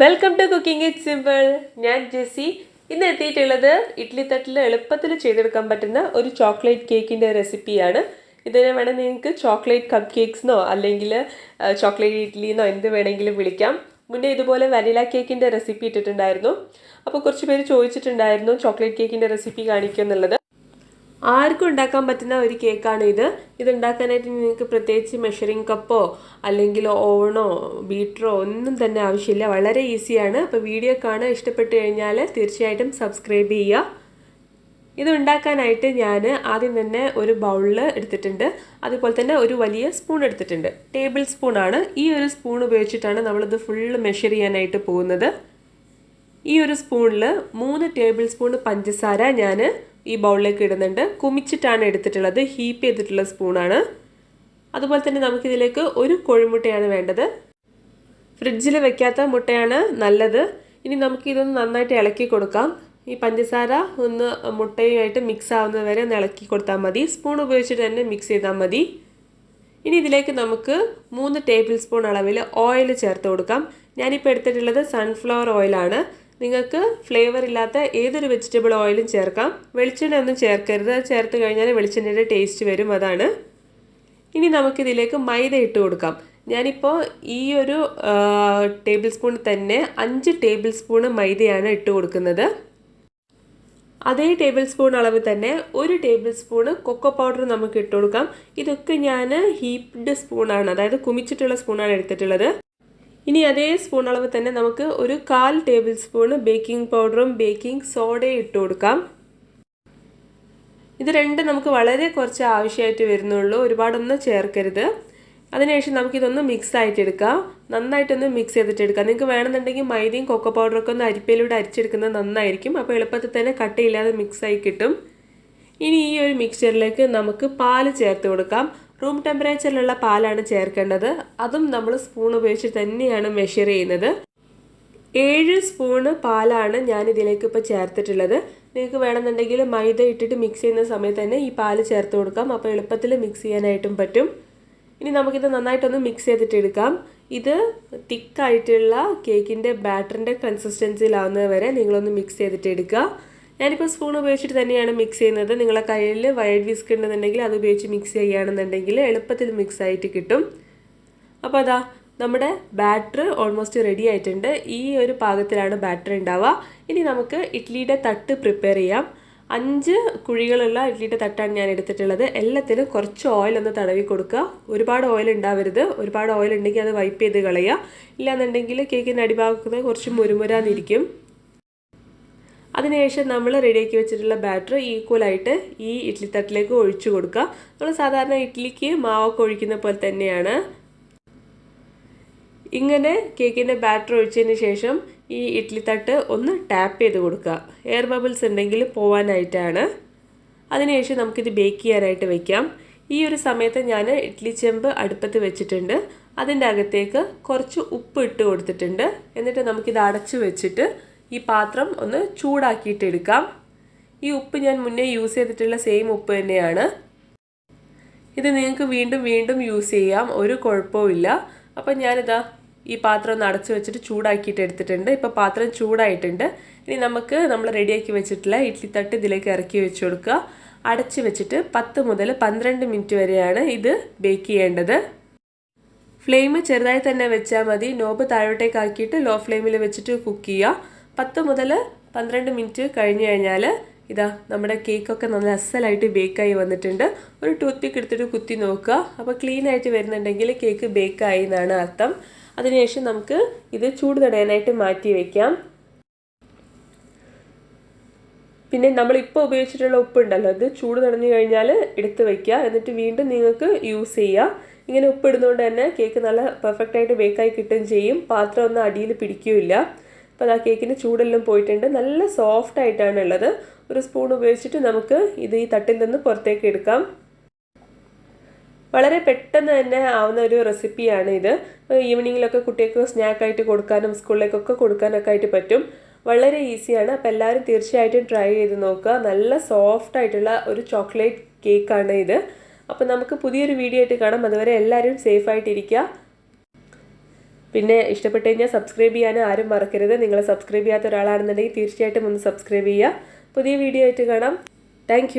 Welcome to cooking it simple. ഞാൻ Jessie. ഇന്ന് എത്തിയിട്ടുള്ളത് ഇഡ്ഡലി തട്ടിൽ എളുപ്പത്തിൽ ചെയ്തെടുക്കാൻ പറ്റുന്ന ഒരു ചോക്ലേറ്റ് കേക്കിൻ്റെ റെസിപ്പിയാണ്. ഇതിനെ വേണേൽ നിങ്ങൾക്ക് ചോക്ലേറ്റ് കപ്പ് കേക്ക്സ്ന്നോ അല്ലെങ്കിൽ ചോക്ലേറ്റ് ഇഡ്ഡലിന്നോ എന്ത് വേണമെങ്കിലും വിളിക്കാം. മുന്നേ ഇതുപോലെ വനില കേക്കിൻ്റെ റെസിപ്പി ഇട്ടിട്ടുണ്ടായിരുന്നു. അപ്പോൾ കുറച്ച് പേര് ചോദിച്ചിട്ടുണ്ടായിരുന്നു ചോക്ലേറ്റ് കേക്കിൻ്റെ റെസിപ്പി കാണിക്കുക എന്നുള്ളത്. ആർക്കും ഉണ്ടാക്കാൻ പറ്റുന്ന ഒരു കേക്കാണ് ഇത്. ഇതുണ്ടാക്കാനായിട്ട് നിങ്ങൾക്ക് പ്രത്യേകിച്ച് മെഷറിംഗ് കപ്പോ അല്ലെങ്കിൽ ഓവണോ ബീറ്ററോ ഒന്നും തന്നെ ആവശ്യമില്ല. വളരെ ഈസിയാണ്. അപ്പോൾ വീഡിയോ കാണാൻ ഇഷ്ടപ്പെട്ടു കഴിഞ്ഞാൽ തീർച്ചയായിട്ടും സബ്സ്ക്രൈബ് ചെയ്യുക. ഇത് ഉണ്ടാക്കാനായിട്ട് ഞാൻ ആദ്യം തന്നെ ഒരു ബൗളിൽ എടുത്തിട്ടുണ്ട്. അതുപോലെ തന്നെ ഒരു വലിയ സ്പൂൺ എടുത്തിട്ടുണ്ട്. ടേബിൾ സ്പൂണാണ്. ഈ ഒരു സ്പൂൺ ഉപയോഗിച്ചിട്ടാണ് നമ്മളിത് ഫുള്ള് മെഷർ ചെയ്യാനായിട്ട് പോകുന്നത്. ഈ ഒരു സ്പൂണിൽ 3 ടേബിൾ സ്പൂൺ പഞ്ചസാര ഞാൻ ഈ ബൗളിലേക്ക് ഇടുന്നുണ്ട്. കുമിച്ചിട്ടാണ് എടുത്തിട്ടുള്ളത്. ഹീപ്പ് ചെയ്തിട്ടുള്ള സ്പൂണാണ്. അതുപോലെ തന്നെ നമുക്കിതിലേക്ക് ഒരു കോഴിമുട്ടയാണ് വേണ്ടത്. ഫ്രിഡ്ജിൽ വെക്കാത്ത മുട്ടയാണ് നല്ലത്. ഇനി നമുക്കിതൊന്ന് നന്നായിട്ട് ഇളക്കി കൊടുക്കാം. ഈ പഞ്ചസാര ഒന്ന് മുട്ടയുമായിട്ട് മിക്സ് ആവുന്നത് വരെ ഒന്ന് ഇളക്കി കൊടുത്താൽ മതി. സ്പൂൺ ഉപയോഗിച്ചിട്ട് തന്നെ മിക്സ് ചെയ്താൽ മതി. ഇനി ഇതിലേക്ക് നമുക്ക് 3 ടേബിൾ സ്പൂൺ അളവിൽ ഓയിൽ ചേർത്ത് കൊടുക്കാം. ഞാനിപ്പോൾ എടുത്തിട്ടുള്ളത് സൺഫ്ലവർ ഓയിലാണ്. നിങ്ങൾക്ക് ഫ്ലേവർ ഇല്ലാത്ത ഏതൊരു വെജിറ്റബിൾ ഓയിലും ചേർക്കാം. വെളിച്ചെണ്ണ ഒന്നും ചേർക്കരുത്. ചേർത്ത് കഴിഞ്ഞാൽ വെളിച്ചെണ്ണയുടെ ടേസ്റ്റ് വരും, അതാണ്. ഇനി നമുക്കിതിലേക്ക് മൈദ ഇട്ട് കൊടുക്കാം. ഞാനിപ്പോൾ ഈ ഒരു ടേബിൾ സ്പൂൺ തന്നെ 5 ടേബിൾ സ്പൂൺ മൈദയാണ് ഇട്ട് കൊടുക്കുന്നത്. അതേ ടേബിൾ സ്പൂൺ അളവ് തന്നെ 1 ടേബിൾ സ്പൂൺ കൊക്കോ പൗഡർ നമുക്ക് ഇട്ട് കൊടുക്കാം. ഇതൊക്കെ ഞാൻ ഹീപ്ഡ് സ്പൂണാണ്, അതായത് കുമിച്ചിട്ടുള്ള സ്പൂണാണ് എടുത്തിട്ടുള്ളത്. ഇനി അതേ സ്പൂൺ അളവ് തന്നെ നമുക്ക് ഒരു 1/4 ടേബിൾ സ്പൂൺ ബേക്കിംഗ് പൗഡറും ബേക്കിംഗ് സോഡയും ഇട്ട് കൊടുക്കാം. ഇത് രണ്ടും നമുക്ക് വളരെ കുറച്ച് ആവശ്യമായിട്ട് വരുന്നുള്ളൂ, ഒരുപാടൊന്നും ചേർക്കരുത്. അതിനുശേഷം നമുക്കിതൊന്ന് മിക്സ് ആയിട്ട് എടുക്കാം. നന്നായിട്ടൊന്ന് മിക്സ് ചെയ്തിട്ട് എടുക്കാം. നിങ്ങൾക്ക് വേണമെന്നുണ്ടെങ്കിൽ മൈദയും കൊക്കോ പൗഡറൊക്കെ ഒന്ന് അരിപ്പയിലൂടെ അരിച്ചെടുക്കുന്നത് നന്നായിരിക്കും. അപ്പോൾ എളുപ്പത്തിൽ തന്നെ കട്ടയില്ലാതെ മിക്സായി കിട്ടും. ഇനി ഈ ഒരു മിക്സ്ചറിലേക്ക് നമുക്ക് പാല് ചേർത്ത് കൊടുക്കാം. റൂം ടെമ്പറേച്ചറിലുള്ള പാലാണ് ചേർക്കേണ്ടത്. അതും നമ്മൾ സ്പൂൺ ഉപയോഗിച്ച് തന്നെയാണ് മെഷർ ചെയ്യുന്നത്. 7 സ്പൂണ് പാലാണ് ഞാൻ ഇതിലേക്ക് ഇപ്പോൾ ചേർത്തിട്ടുള്ളത്. നിങ്ങൾക്ക് വേണമെന്നുണ്ടെങ്കിൽ മൈദ ഇട്ടിട്ട് മിക്സ് ചെയ്യുന്ന സമയത്ത് തന്നെ ഈ പാല് ചേർത്ത് കൊടുക്കാം. അപ്പോൾ എളുപ്പത്തിൽ മിക്സ് ചെയ്യാനായിട്ടും പറ്റും. ഇനി നമുക്കിത് നന്നായിട്ടൊന്ന് മിക്സ് ചെയ്തിട്ട് എടുക്കാം. ഇത് തിക്കായിട്ടുള്ള കേക്കിൻ്റെ ബാറ്ററിൻ്റെ കൺസിസ്റ്റൻസിയിലാവുന്നത് വരെ നിങ്ങളൊന്ന് മിക്സ് ചെയ്തിട്ട് എടുക്കുക. ഞാനിപ്പോൾ സ്പൂൺ ഉപയോഗിച്ചിട്ട് തന്നെയാണ് മിക്സ് ചെയ്യുന്നത്. നിങ്ങളെ കയ്യിൽ വയർഡ് വിസ്ക് ഉണ്ടെന്നുണ്ടെങ്കിൽ അത് ഉപയോഗിച്ച് മിക്സ് ചെയ്യുകയാണെന്നുണ്ടെങ്കിൽ എളുപ്പത്തിൽ മിക്സ് ആയിട്ട് കിട്ടും. അപ്പോൾ അതാ നമ്മുടെ ബാറ്റർ ഓൾമോസ്റ്റ് റെഡി ആയിട്ടുണ്ട്. ഈ ഒരു പാകത്തിലാണ് ബാറ്റർ ഉണ്ടാവുക. ഇനി നമുക്ക് ഇഡ്ഡലിയുടെ തട്ട് പ്രിപ്പയർ ചെയ്യാം. 5 കുഴികളുള്ള ഇഡ്ഡലിയുടെ തട്ടാണ് ഞാൻ എടുത്തിട്ടുള്ളത്. എല്ലാത്തിലും കുറച്ച് ഓയിൽ ഒന്ന് തടവി കൊടുക്കുക. ഒരുപാട് ഓയിൽ ഉണ്ടാവരുത്. ഒരുപാട് ഓയിൽ ഉണ്ടെങ്കിൽ അത് വൈപ്പ് ചെയ്ത് കളയുക. ഇല്ലാന്നുണ്ടെങ്കിൽ കേക്കിൻ്റെ അടിഭാഗത്ത് കുറച്ച് മുരുമുരാന്നിരിക്കും. അതിനുശേഷം നമ്മൾ റെഡിയാക്കി വെച്ചിട്ടുള്ള ബാറ്റർ ഈക്വലായിട്ട് ഈ ഇഡ്ഡലി തട്ടിലേക്ക് ഒഴിച്ചു കൊടുക്കുക. നമ്മൾ സാധാരണ ഇഡ്ഡലിക്ക് മാവൊക്കെ ഒഴിക്കുന്ന പോലെ തന്നെയാണ്. ഇങ്ങനെ കേക്കിൻ്റെ ബാറ്റർ ഒഴിച്ചതിന് ശേഷം ഈ ഇഡ്ഡലി തട്ട് ഒന്ന് ടാപ്പ് ചെയ്ത് കൊടുക്കുക. എയർ ബബിൾസ് ഉണ്ടെങ്കിൽ പോവാനായിട്ടാണ്. അതിനുശേഷം നമുക്കിത് ബേക്ക് ചെയ്യാനായിട്ട് വയ്ക്കാം. ഈ ഒരു സമയത്ത് ഞാൻ ഇഡ്ഡലി ചെമ്പ് അടുപ്പത്ത് വെച്ചിട്ടുണ്ട്. അതിൻ്റെ അകത്തേക്ക് കുറച്ച് ഉപ്പ് ഇട്ട് കൊടുത്തിട്ടുണ്ട്. എന്നിട്ട് നമുക്കിത് അടച്ചു വെച്ചിട്ട് ഈ പാത്രം ഒന്ന് ചൂടാക്കിയിട്ട് എടുക്കാം. ഈ ഉപ്പ് ഞാൻ മുന്നേ യൂസ് ചെയ്തിട്ടുള്ള സെയിം ഉപ്പ് തന്നെയാണ്. ഇത് നിങ്ങൾക്ക് വീണ്ടും വീണ്ടും യൂസ് ചെയ്യാം, ഒരു കുഴപ്പമില്ല. അപ്പം ഞാനിതാ ഈ പാത്രം ഒന്ന് അടച്ചു വെച്ചിട്ട് ചൂടാക്കിയിട്ട് എടുത്തിട്ടുണ്ട്. ഇപ്പോൾ പാത്രം ചൂടായിട്ടുണ്ട്. ഇനി നമ്മൾ റെഡിയാക്കി വെച്ചിട്ടുള്ള ഇഡ്ഡലി തട്ട് ഇതിലേക്ക് ഇറക്കി വെച്ച് കൊടുക്കുക. അടച്ച് വെച്ചിട്ട് 10 മുതൽ 12 മിനിറ്റ് വരെയാണ് ഇത് ബേക്ക് ചെയ്യേണ്ടത്. ഫ്ലെയിം ചെറുതായി തന്നെ വെച്ചാൽ മതി. നോബ് താഴോട്ടേക്ക് ആക്കിയിട്ട് ലോ ഫ്ലെയിമിൽ വെച്ചിട്ട് കുക്ക് ചെയ്യുക. 10 മുതൽ 12 മിനിറ്റ് കഴിഞ്ഞ് കഴിഞ്ഞാൽ ഇതാ നമ്മുടെ കേക്കൊക്കെ നല്ല അസലായിട്ട് ബേക്കായി വന്നിട്ടുണ്ട്. ഒരു ടൂത്ത് പിക്ക് എടുത്തിട്ട് കുത്തി നോക്കുക. അപ്പോൾ ക്ലീൻ ആയിട്ട് വരുന്നുണ്ടെങ്കിൽ കേക്ക് ബേക്കായി എന്നാണ് അർത്ഥം. അതിനുശേഷം നമുക്ക് ഇത് ചൂട് തടയാനായിട്ട് മാറ്റി വയ്ക്കാം. പിന്നെ നമ്മളിപ്പോൾ ഉപയോഗിച്ചിട്ടുള്ള ഉപ്പുണ്ടല്ലോ, ഇത് ചൂട് തടഞ്ഞു കഴിഞ്ഞാൽ എടുത്ത് വയ്ക്കുക. എന്നിട്ട് വീണ്ടും നിങ്ങൾക്ക് യൂസ് ചെയ്യുക. ഇങ്ങനെ ഉപ്പ് ഇടുന്നതുകൊണ്ട് തന്നെ കേക്ക് നല്ല പെർഫെക്റ്റായിട്ട് ബേക്കായി കിട്ടുകയും ചെയ്യും. പാത്രം ഒന്നും അടിയിൽ പിടിക്കുകയില്ല. അപ്പോൾ ആ കേക്കിൻ്റെ ചൂടെല്ലാം പോയിട്ടുണ്ട്. നല്ല സോഫ്റ്റ് ആയിട്ടാണ് ഉള്ളത്. ഒരു സ്പൂൺ ഉപയോഗിച്ചിട്ട് നമുക്ക് ഇത് ഈ തട്ടിൽ നിന്ന് പുറത്തേക്ക് എടുക്കാം. വളരെ പെട്ടെന്ന് തന്നെ ആവുന്ന ഒരു റെസിപ്പിയാണ് ഇത്. ഈവനിങ്ങിലൊക്കെ കുട്ടികൾക്ക് സ്നാക്കായിട്ട് കൊടുക്കാനും സ്കൂളിലേക്കൊക്കെ കൊടുക്കാനൊക്കെ ആയിട്ട് പറ്റും. വളരെ ഈസിയാണ്. അപ്പോൾ എല്ലാവരും തീർച്ചയായിട്ടും ട്രൈ ചെയ്ത് നോക്കുക. നല്ല സോഫ്റ്റ് ആയിട്ടുള്ള ഒരു ചോക്ലേറ്റ് കേക്കാണ് ഇത്. അപ്പോൾ നമുക്ക് പുതിയൊരു വീഡിയോ ആയിട്ട് കാണാം. അതുവരെ എല്ലാവരും സേഫായിട്ടിരിക്കുക. പിന്നെ ഇഷ്ടപ്പെട്ട് കഴിഞ്ഞാൽ സബ്സ്ക്രൈബ് ചെയ്യാനും ആരും മറക്കരുത്. നിങ്ങൾ സബ്സ്ക്രൈബ് ചെയ്യാത്ത ഒരാളാണെന്നുണ്ടെങ്കിൽ തീർച്ചയായിട്ടും ഒന്ന് സബ്സ്ക്രൈബ് ചെയ്യുക. പുതിയ വീഡിയോ ആയിട്ട് കാണാം. താങ്ക്